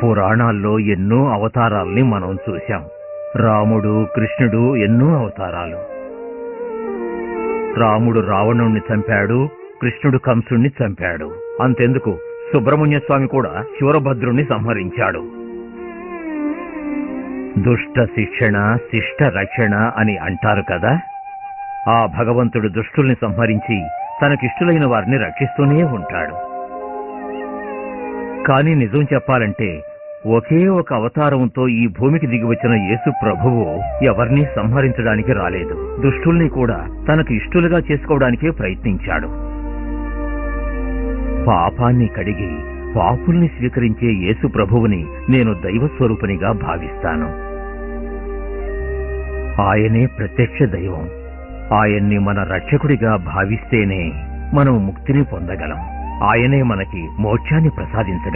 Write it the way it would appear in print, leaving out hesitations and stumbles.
పురాణాల్లో ఎన్నో అవతారాల్ని మనం చూశాం. రాముడు, కృష్ణుడు ఎన్నో అవతారాలు. రాముడు రావణుణ్ణి చంపాడు, కృష్ణుడు కంసుణ్ణి చంపాడు. అంతెందుకు, సుబ్రహ్మణ్య స్వామి కూడా శూరభద్రుణ్ణి సంహరించాడు. దుష్ట శిక్షణ, శిష్ట రక్షణ అని అంటారు కదా. ఆ భగవంతుడు దుష్టుల్ని సంహరించి తనకిష్టులైన వారిని రక్షిస్తూనే ఉంటాడు. కాని నిజం చెప్పాలంటే ఒకే ఒక అవతారంతో ఈ భూమికి దిగివచ్చిన యేసు ప్రభువు ఎవరినీ సంహరించడానికి రాలేదు. దుష్టుల్ని కూడా తనకు ఇష్టులుగా చేసుకోవడానికే ప్రయత్నించాడు. పాపాన్ని కడిగి పాపుల్ని స్వీకరించే యేసు ప్రభువుని నేను దైవస్వరూపునిగా భావిస్తాను. ఆయనే ప్రత్యక్ష దైవం. ఆయన్ని మన రక్షకుడిగా భావిస్తేనే మనం ముక్తిని పొందగలం. ఆయనే మనకి మోక్షాన్ని ప్రసాదించగలం.